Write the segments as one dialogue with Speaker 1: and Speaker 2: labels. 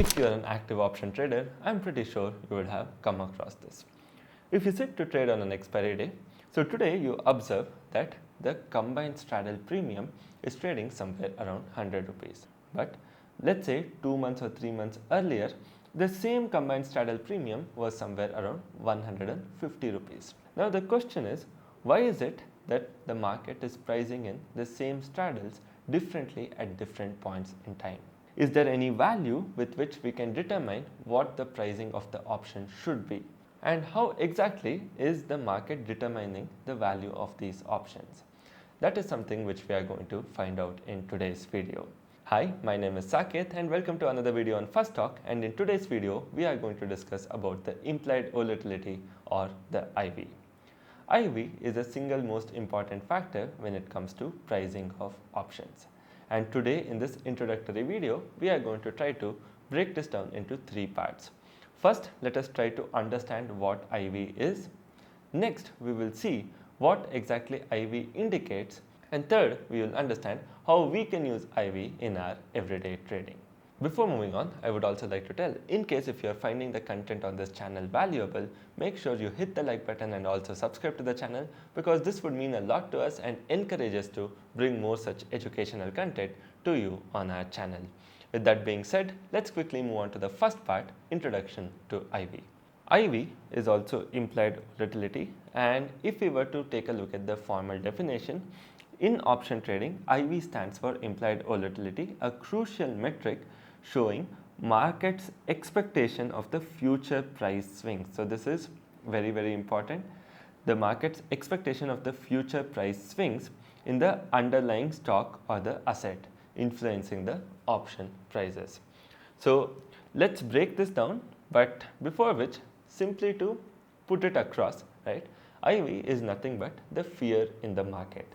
Speaker 1: If you are an active option trader, I'm pretty sure you would have come across this. If you sit to trade on an expiry day, so today you observe that the combined straddle premium is trading somewhere around 100 rupees. But let's say 2 months or 3 months earlier, the same combined straddle premium was somewhere around 150 rupees. Now the question is, why is it that the market is pricing in the same straddles differently at different points in time? Is there any value with which we can determine what the pricing of the option should be? And how exactly is the market determining the value of these options? That is something which we are going to find out in today's video. Hi, my name is Saket and welcome to another video on First Talk, and in today's video we are going to discuss about the implied volatility or the IV. IV is the single most important factor when it comes to pricing of options. And today in this introductory video, we are going to try to break this down into 3 parts. First, let us try to understand what IV is. Next, we will see what exactly IV indicates. And third, we will understand how we can use IV in our everyday trading. Before moving on, I would also like to tell, in case if you are finding the content on this channel valuable, make sure you hit the like button and also subscribe to the channel, because this would mean a lot to us and encourage us to bring more such educational content to you on our channel. With that being said, let's quickly move on to the first part, introduction to IV. IV is also implied volatility, and if we were to take a look at the formal definition, in option trading, IV stands for implied volatility, a crucial metric showing market's expectation of the future price swings. So this is very important. The market's expectation of the future price swings in the underlying stock or the asset influencing the option prices. So let's break this down, but before which, simply to put it across, right, IV is nothing but the fear in the market.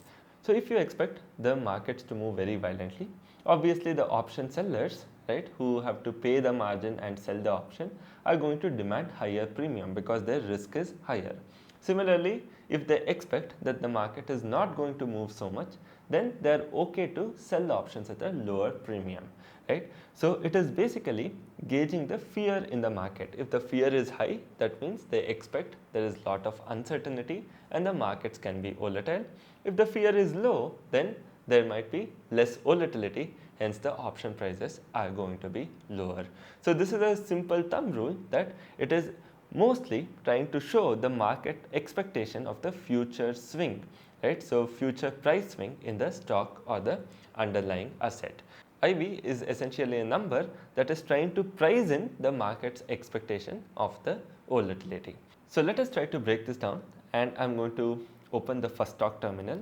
Speaker 1: So if you expect the markets to move very violently, obviously the option sellers, right, who have to pay the margin and sell the option are going to demand higher premium because their risk is higher. Similarly, if they expect that the market is not going to move so much, then they are okay to sell the options at a lower premium, right? So it is basically gauging the fear in the market. If the fear is high, that means they expect there is a lot of uncertainty and the markets can be volatile. If the fear is low, then there might be less volatility, hence the option prices are going to be lower. So this is a simple thumb rule that it is mostly trying to show the market expectation of the future swing, right? So future price swing in the stock or the underlying asset. IV is essentially a number that is trying to price in the market's expectation of the volatility. So let us try to break this down, and I'm going to open the First Talk terminal.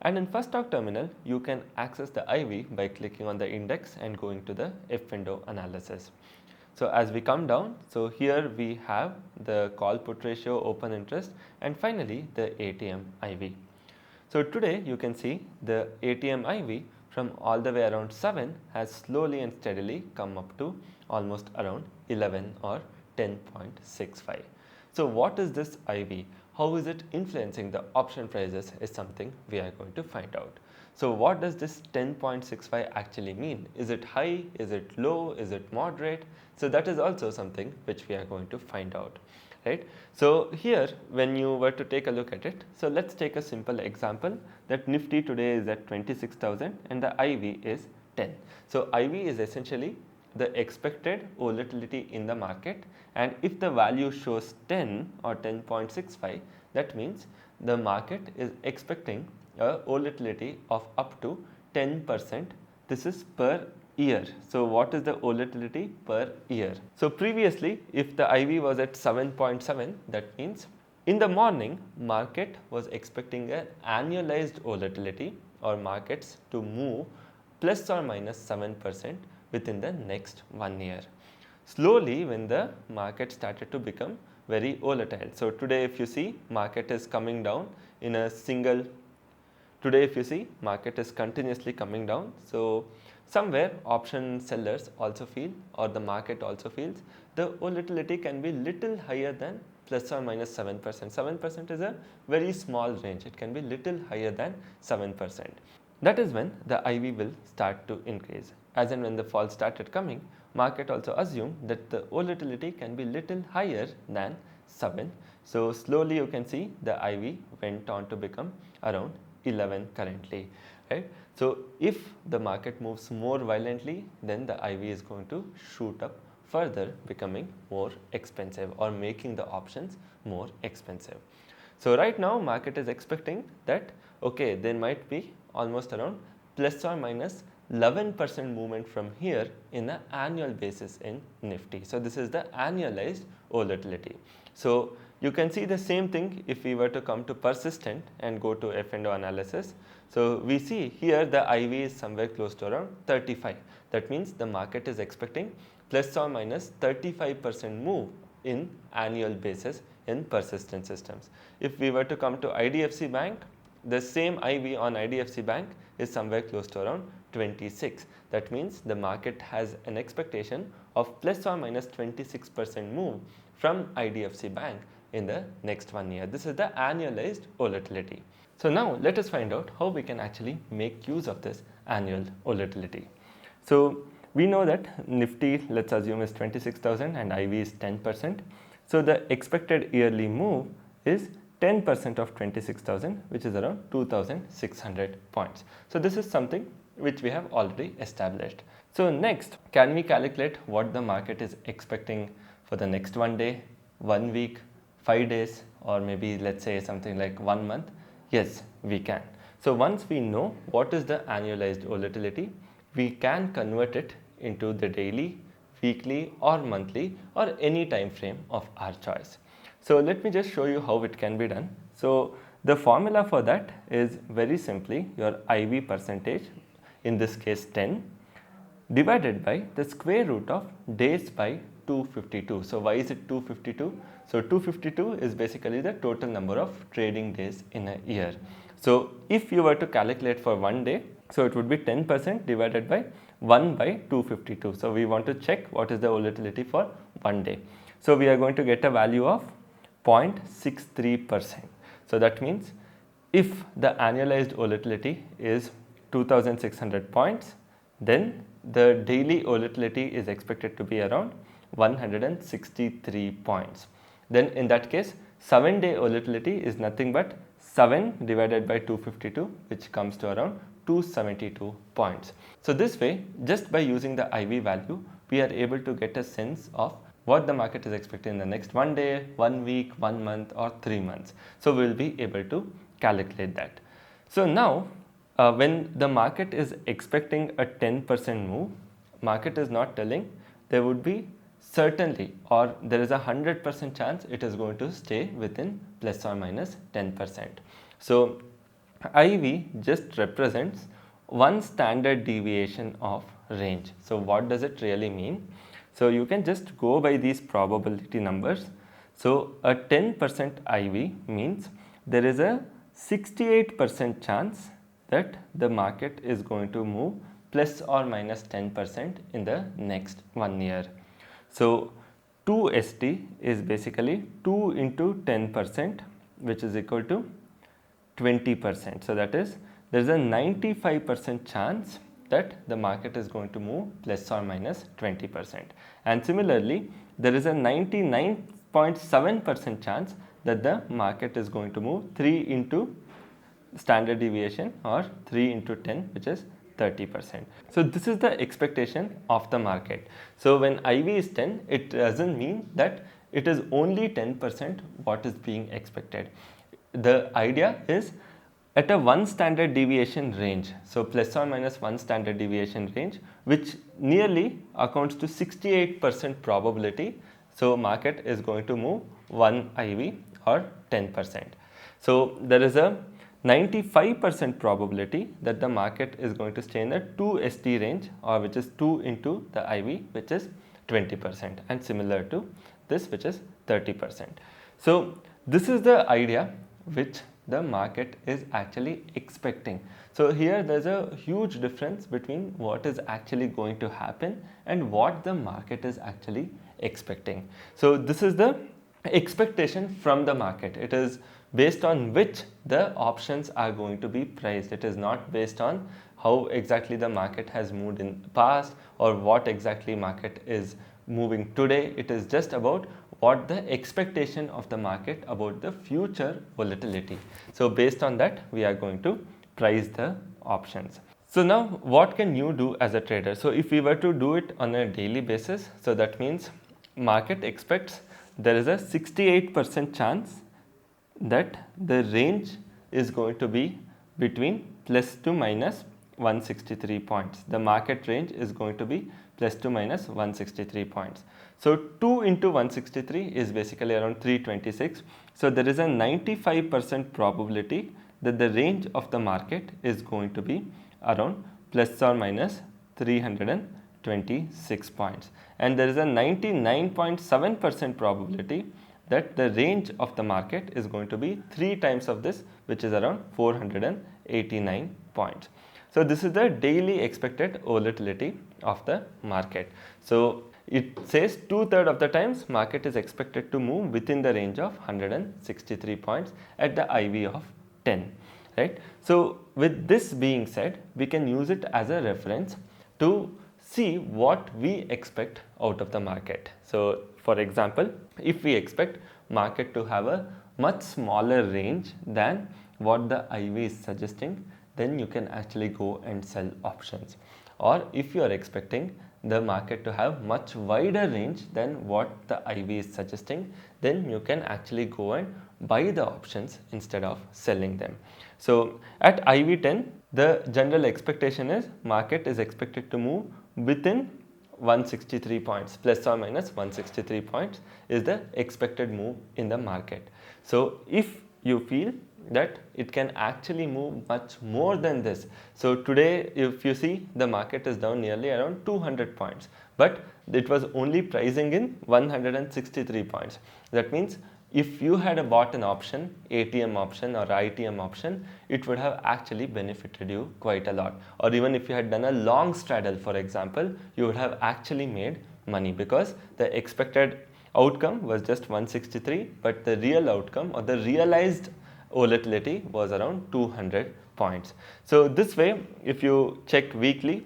Speaker 1: And in First Talk terminal, you can access the IV by clicking on the index and going to the F window analysis. So as we come down, so here we have the call put ratio, open interest, and finally the ATM IV. So today you can see the ATM IV from all the way around 7 has slowly and steadily come up to almost around 11 or 10.65. So what is this IV? How is it influencing the option prices is something we are going to find out. So what does this 10.65 actually mean? Is it high? Is it low? Is it moderate? So that is also something which we are going to find out, right? So here, when you were to take a look at it, so let's take a simple example that Nifty today is at 26,000 and the IV is 10. So IV is essentially the expected volatility in the market, and if the value shows 10 or 10.65, that means the market is expecting a volatility of up to 10%. This is per year. So what is the volatility per year? So previously, if the IV was at 7.7, that means in the morning market was expecting an annualized volatility or markets to move plus or minus 7% within the next 1 year. Slowly, when the market started to become very volatile. So today if you see, market is coming down in a single, today if you see, market is continuously coming down. So somewhere option sellers also feel, or the market also feels, the volatility can be little higher than plus or minus 7%. 7% is a very small range. It can be little higher than 7%. That is when the IV will start to increase. As and when the fall started coming, market also assumed that the volatility can be little higher than 7. So slowly you can see the IV went on to become around 11 currently, right? So if the market moves more violently, then the IV is going to shoot up further, becoming more expensive or making the options more expensive. So right now market is expecting that okay, there might be almost around plus or minus 11% movement from here in an annual basis in Nifty. So this is the annualized volatility. So you can see the same thing if we were to come to persistent and go to F&O analysis. So we see here the IV is somewhere close to around 35. That means the market is expecting plus or minus 35% move in annual basis in persistent systems. If we were to come to IDFC Bank, the same IV on IDFC Bank is somewhere close to around 26. That means the market has an expectation of plus or minus 26% move from IDFC Bank in the next 1 year. This is the annualized volatility. So now let us find out how we can actually make use of this annual volatility. So we know that Nifty, let's assume, is 26,000 and IV is 10%. So the expected yearly move is 10% of 26,000, which is around 2,600 points. So this is something which we have already established. So next, can we calculate what the market is expecting for the next 1 day, 1 week, 5 days, or maybe let's say something like 1 month? Yes, we can. So once we know what is the annualized volatility, we can convert it into the daily, weekly or monthly or any time frame of our choice. So let me just show you how it can be done. So the formula for that is very simply your IV percentage, in this case 10, divided by the square root of days by 252. So why is it 252? So 252 is basically the total number of trading days in a year. So if you were to calculate for 1 day, so it would be 10% divided by 1 by 252. So we want to check what is the volatility for 1 day. So we are going to get a value of 0.63%. So that means if the annualized volatility is 2,600 points, then the daily volatility is expected to be around 163 points. Then in that case, 7-day volatility is nothing but 7 divided by 252, which comes to around 272 points. So this way, just by using the IV value, we are able to get a sense of what the market is expecting in the next 1 day, 1 week, 1 month or 3 months. So we will be able to calculate that. So now when the market is expecting a 10% move, market is not telling there would be certainly or there is a 100% chance it is going to stay within plus or minus 10%. So IV just represents one standard deviation of range. So what does it really mean? So you can just go by these probability numbers. So a 10% IV means there is a 68% chance that the market is going to move plus or minus 10% in the next 1 year. So 2ST is basically 2 into 10%, which is equal to 20%. So that is, there is a 95% chance that the market is going to move plus or minus 20%. And similarly, there is a 99.7% chance that the market is going to move 3 into standard deviation or 3 into 10, which is 30%. So this is the expectation of the market. So when IV is 10, it doesn't mean that it is only 10% what is being expected. The idea is at a 1 standard deviation range, so plus or minus 1 standard deviation range, which nearly accounts to 68% probability. So market is going to move 1 IV or 10%. So there is a 95% probability that the market is going to stay in the 2ST range, or which is 2 into the IV, which is 20%, and similar to this, which is 30%. So this is the idea which the market is actually expecting. So here there's a huge difference between what is actually going to happen and what the market is actually expecting. So this is the expectation from the market. It is based on which the options are going to be priced. It is not based on how exactly the market has moved in the past or what exactly market is moving today. It is just about what the expectation of the market about the future volatility. So based on that, we are going to price the options. So now what can you do as a trader? So if we were to do it on a daily basis, so that means market expects there is a 68% chance that the range is going to be between plus to minus 163 points. The market range is going to be plus to minus 163 points. So 2 into 163 is basically around 326. So there is a 95% probability that the range of the market is going to be around plus or minus 326 points. And there is a 99.7% probability that the range of the market is going to be 3 times of this, which is around 489 points. So this is the daily expected volatility of the market. So it says 2/3 of the times market is expected to move within the range of 163 points at the IV of 10, right? So with this being said, we can use it as a reference to see what we expect out of the market. So for example, if we expect market to have a much smaller range than what the IV is suggesting, then you can actually go and sell options. Or if you are expecting the market to have much wider range than what the IV is suggesting, then you can actually go and buy the options instead of selling them. So at IV 10, the general expectation is market is expected to move within 163 points, plus or minus 163 points is the expected move in the market. So if you feel that it can actually move much more than this. So today, if you see, the market is down nearly around 200 points, but it was only pricing in 163 points. That means if you had bought an option, ATM option or ITM option, it would have actually benefited you quite a lot. Or even if you had done a long straddle, for example, you would have actually made money because the expected outcome was just 163, but the real outcome or the realized volatility was around 200 points. So this way, if you check weekly,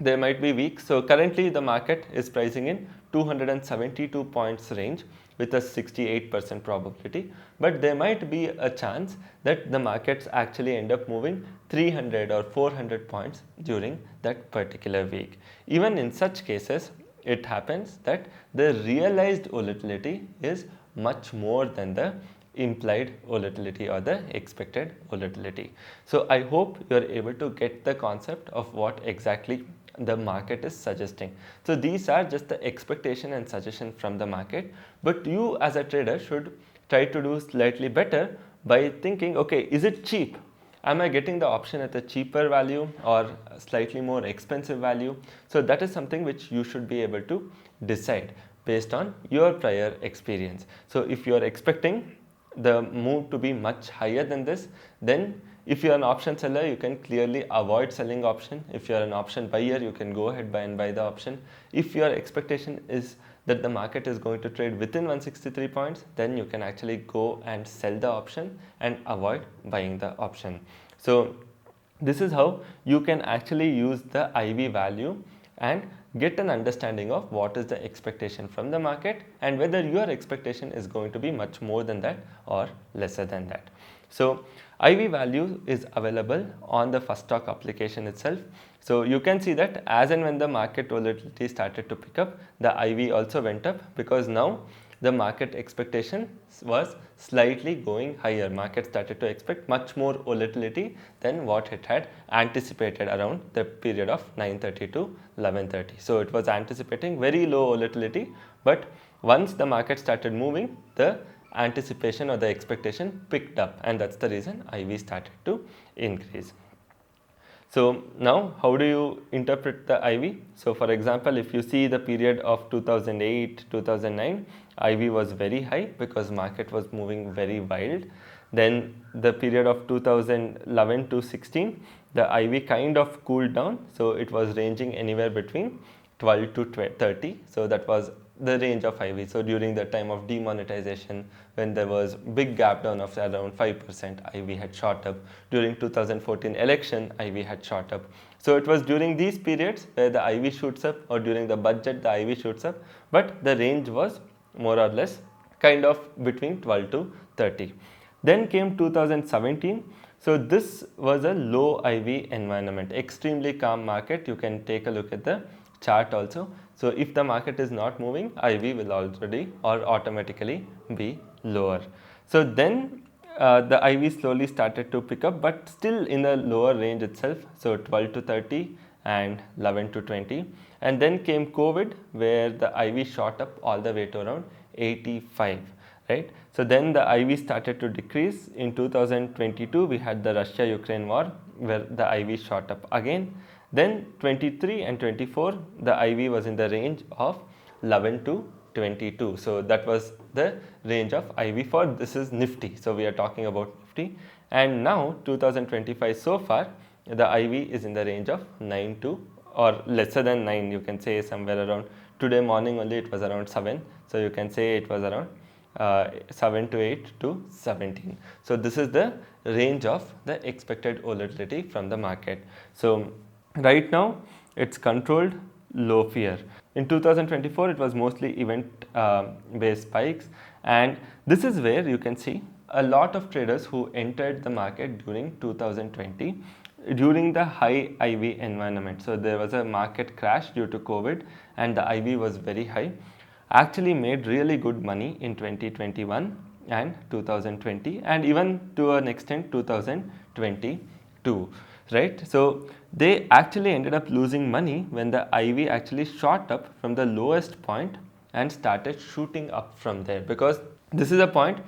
Speaker 1: there might be weeks. So currently the market is pricing in 272 points range with a 68% probability, but there might be a chance that the markets actually end up moving 300 or 400 points during that particular week. Even in such cases, it happens that the realized volatility is much more than the implied volatility or the expected volatility. So I hope you are able to get the concept of what exactly the market is suggesting. So these are just the expectation and suggestion from the market, but you as a trader should try to do slightly better by thinking, okay, is it cheap? Am I getting the option at a cheaper value or a slightly more expensive value? So that is something which you should be able to decide based on your prior experience. So if you are expecting the move to be much higher than this, then if you are an option seller, you can clearly avoid selling option. If you are an option buyer, you can go ahead and buy the option. If your expectation is that the market is going to trade within 163 points, then you can actually go and sell the option and avoid buying the option. So this is how you can actually use the IV value and get an understanding of what is the expectation from the market and whether your expectation is going to be much more than that or lesser than that. So IV value is available on the First Stock application itself. So you can see that as and when the market volatility started to pick up, the IV also went up because now the market expectation was slightly going higher. Market started to expect much more volatility than what it had anticipated around the period of 9:30 to 11:30. So it was anticipating very low volatility, but once the market started moving, the anticipation or the expectation picked up, and that's the reason IV started to increase. So now how do you interpret the IV? So for example, if you see the period of 2008, 2009, IV was very high because market was moving very wild. Then the period of 2011 to 16, the IV kind of cooled down. So it was ranging anywhere between 12 to 30. So that was the range of IV. So during the time of demonetization, when there was big gap down of around 5%, IV had shot up. During 2014 election, IV had shot up. So it was during these periods where the IV shoots up, or during the budget the IV shoots up, but the range was more or less kind of between 12 to 30. Then came 2017. So this was a low IV environment, extremely calm market. You can take a look at the chart also. So if the market is not moving, IV will already or automatically be lower. So then the IV slowly started to pick up, but still in a lower range itself. So 12 to 30 and 11 to 20. And then came COVID, where the IV shot up all the way to around 85. Right? So then the IV started to decrease. In 2022, we had the Russia-Ukraine war, where the IV shot up again. Then 23 and 24, the IV was in the range of 11 to 22. So that was the range of IV for, this is NIFTY. So we are talking about NIFTY. And now 2025 so far, the IV is in the range of 9 to, or lesser than 9, you can say somewhere around, today morning only it was around 7. So you can say it was around 7 to 8 to 17. So this is the range of the expected volatility from the market. So right now it's controlled low fear. In 2024 it was mostly event based spikes, and this is where you can see a lot of traders who entered the market during 2020 during the high IV environment. So there was a market crash due to COVID and the IV was very high, actually made really good money in 2021 and 2020, and even to an extent 2022, right? So they actually ended up losing money when the IV actually shot up from the lowest point and started shooting up from there, because this is a point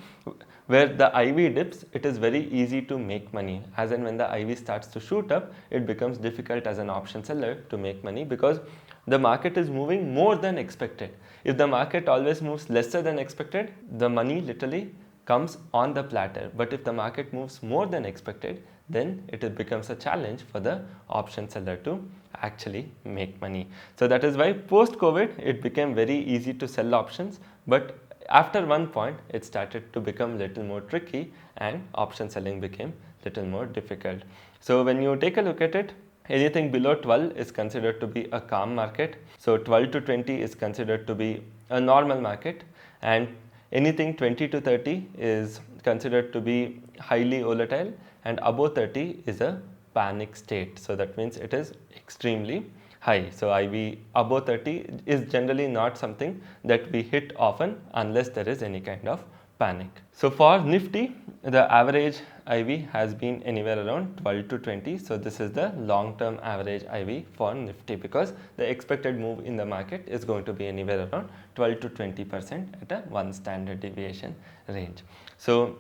Speaker 1: where the IV dips, it is very easy to make money. As in when the IV starts to shoot up, it becomes difficult as an option seller to make money, because the market is moving more than expected. If the market always moves lesser than expected, the money literally comes on the platter. But if the market moves more than expected, then it becomes a challenge for the option seller to actually make money. So that is why post-COVID, it became very easy to sell options, but after one point, it started to become little more tricky and option selling became little more difficult. So when you take a look at it, anything below 12 is considered to be a calm market. So 12 to 20 is considered to be a normal market, and anything 20 to 30 is considered to be highly volatile, and above 30 is a panic state. So that means it is extremely high. So IV above 30 is generally not something that we hit often unless there is any kind of panic. So for NIFTY, the average IV has been anywhere around 12 to 20. So this is the long-term average IV for NIFTY, because the expected move in the market is going to be anywhere around 12 to 20% at a 1 standard deviation range. So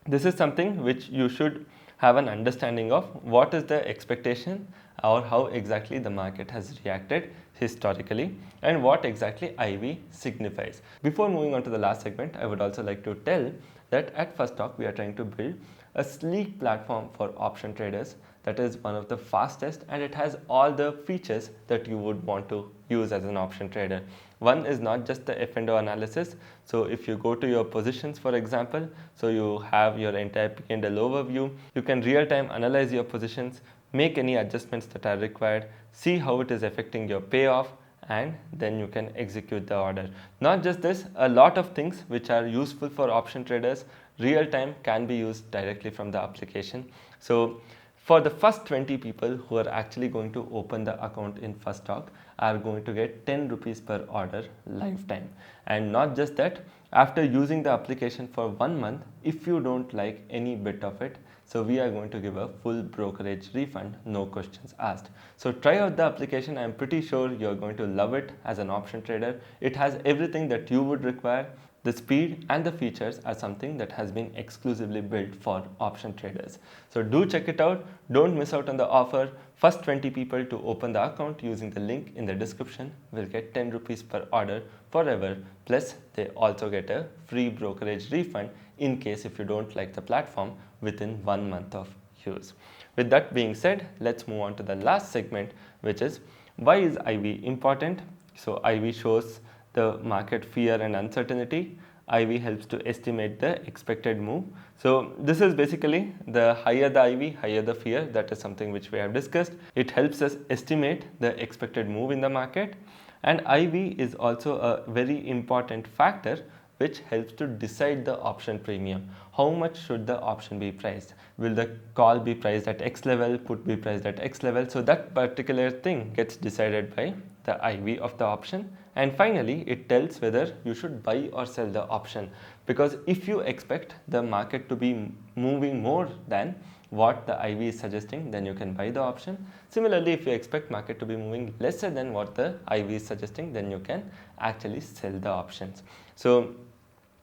Speaker 1: this is something which you should have an understanding of, what is the expectation or how exactly the market has reacted historically and what exactly IV signifies. Before moving on to the last segment, I would also like to tell that at First Stock we are trying to build a sleek platform for option traders that is one of the fastest, and it has all the features that you would want to use as an option trader. One is not just the F&O analysis. So if you go to your positions, for example, so you have your entire P&L overview, you can real-time analyze your positions, make any adjustments that are required, see how it is affecting your payoff, and then you can execute the order. Not just this, a lot of things which are useful for option traders real time can be used directly from the application. So for the first 20 people who are actually going to open the account in First Stock are going to get 10 rupees per order lifetime. And not just that, after using the application for 1 month, if you don't like any bit of it, so we are going to give a full brokerage refund, no questions asked. So try out the application. I'm pretty sure you're going to love it as an option trader. It has everything that you would require. The speed and the features are something that has been exclusively built for option traders. So do check it out. Don't miss out on the offer. First 20 people to open the account using the link in the description will get 10 rupees per order forever. Plus they also get a free brokerage refund in case if you don't like the platform within 1 month of use. With that being said, let's move on to the last segment, which is why is IV important? So IV shows the market fear and uncertainty. IV helps to estimate the expected move. So this is basically the higher the IV, higher the fear. That is something which we have discussed. It helps us estimate the expected move in the market. And IV is also a very important factor which helps to decide the option premium. How much should the option be priced? Will the call be priced at X level, put be priced at X level? So that particular thing gets decided by the IV of the option. And finally, it tells whether you should buy or sell the option, because if you expect the market to be moving more than what the IV is suggesting, then you can buy the option. Similarly, if you expect market to be moving lesser than what the IV is suggesting, then you can actually sell the options. So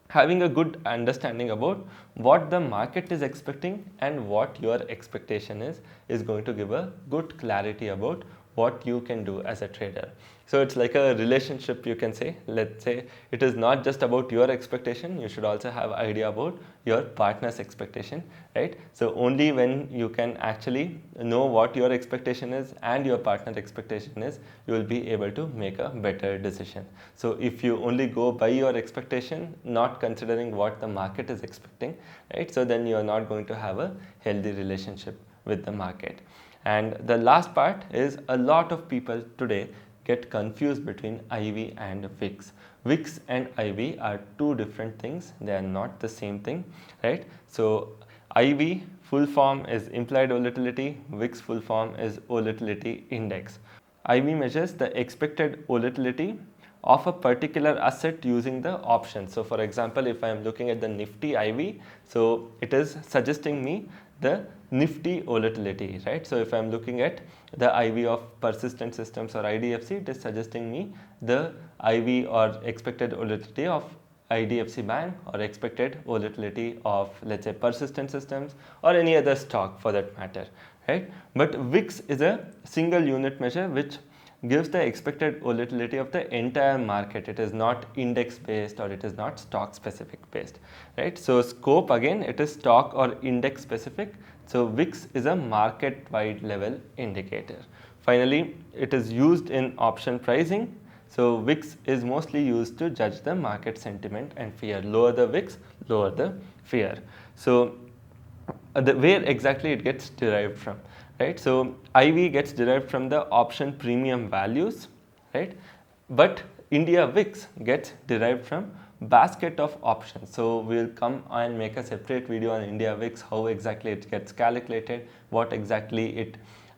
Speaker 1: having a good understanding about what the market is expecting and what your expectation is going to give a good clarity about what you can do as a trader. So it's like a relationship, you can say. Let's say it is not just about your expectation, you should also have idea about your partner's expectation, right? So only when you can actually know what your expectation is and your partner's expectation is, you will be able to make a better decision. So if you only go by your expectation, not considering what the market is expecting, right? So then you are not going to have a healthy relationship with the market. And the last part is, a lot of people today get confused between IV and VIX. VIX and IV are two different things. They are not the same thing, right? So IV full form is implied volatility, VIX full form is volatility index. IV measures the expected volatility of a particular asset using the options. So for example, if I am looking at the NIFTY IV, so it is suggesting me the NIFTY volatility, right? So if I am looking at the IV of persistent systems or IDFC, it is suggesting me the IV or expected volatility of IDFC Bank, or expected volatility of, let's say, persistent systems or any other stock for that matter, right? But VIX is a single unit measure which gives the expected volatility of the entire market. It is not index based, or it is not stock specific based, right? So scope, again, it is stock or index specific. So VIX is a market wide level indicator. Finally, it is used in option pricing. So VIX is mostly used to judge the market sentiment and fear. Lower the VIX, lower the fear. So where exactly it gets derived from, right? So IV gets derived from the option premium values, right? But India VIX gets derived from basket of options. So we'll come and make a separate video on India VIX, how exactly it gets calculated, what exactly it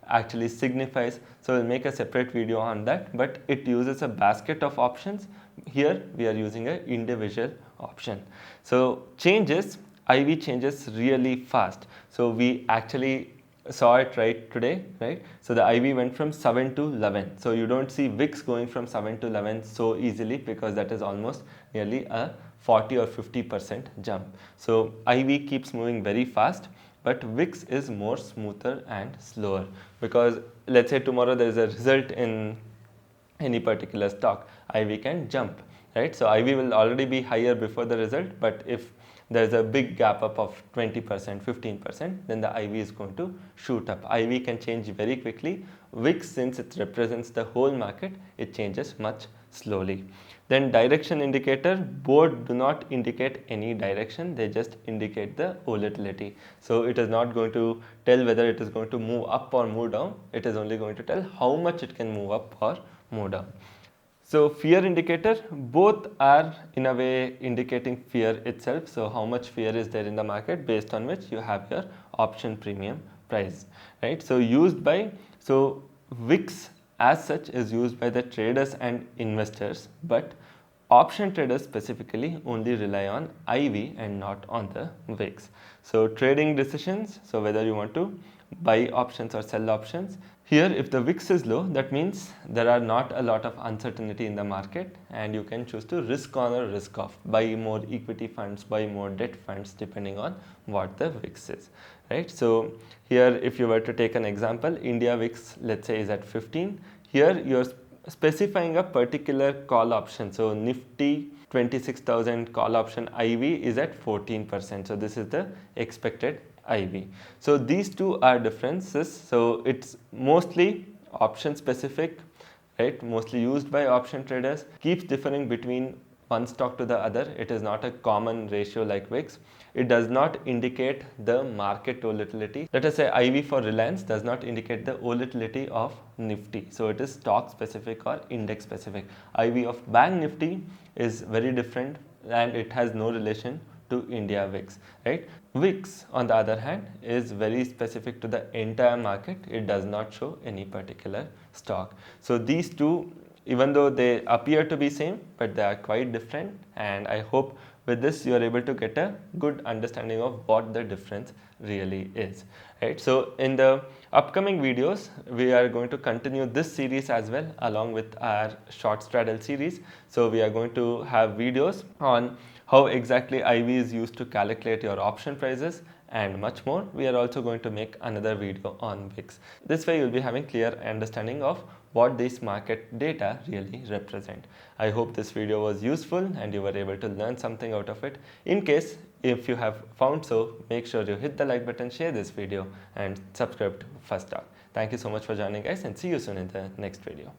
Speaker 1: actually signifies. So we'll make a separate video on that, but it uses a basket of options. Here we are using an individual option. So IV changes really fast. So we actually saw it right today, right? So the IV went from 7 to 11. So you don't see VIX going from 7 to 11 so easily, because that is almost nearly a 40 or 50% jump. So IV keeps moving very fast, but VIX is more smoother and slower, because let's say tomorrow there is a result in any particular stock, IV can jump, right? So IV will already be higher before the result, but if there's a big gap up of 20%, 15%, then the IV is going to shoot up. IV can change very quickly. VIX, since it represents the whole market, it changes much slowly. Then direction indicator, both do not indicate any direction, they just indicate the volatility. So it is not going to tell whether it is going to move up or move down, it is only going to tell how much it can move up or move down. So fear indicator, both are in a way indicating fear itself. So how much fear is there in the market, based on which you have your option premium price, right? So VIX as such is used by the traders and investors, but option traders specifically only rely on IV and not on the VIX. So trading decisions, so whether you want to buy options or sell options, here if the VIX is low, that means there are not a lot of uncertainty in the market, and you can choose to risk on or risk off, buy more equity funds, buy more debt funds, depending on what the VIX is, right? So here if you were to take an example, India VIX, let's say, is at 15. Here you're specifying a particular call option. So NIFTY 26,000 call option IV is at 14%. So this is the expected IV. So these two are differences. So it's mostly option specific right, mostly used by option traders, keeps differing between one stock to the other. It is not a common ratio like VIX. It does not indicate the market volatility. Let us say IV for Reliance does not indicate the volatility of NIFTY. So it is stock specific or index specific. IV of Bank Nifty is very different and it has no relation to India VIX, right? VIX on the other hand is very specific to the entire market. It does not show any particular stock. So these two, even though they appear to be same, but they are quite different, and I hope with this you are able to get a good understanding of what the difference really is, right? So in the upcoming videos we are going to continue this series as well along with our short straddle series. So we are going to have videos on how exactly IV is used to calculate your option prices and much more. We are also going to make another video on VIX. This way you will be having clear understanding of what these market data really represent. I hope this video was useful and you were able to learn something out of it. In case if you have found so, make sure you hit the like button, share this video and subscribe to First Talk. Thank you so much for joining guys, and see you soon in the next video.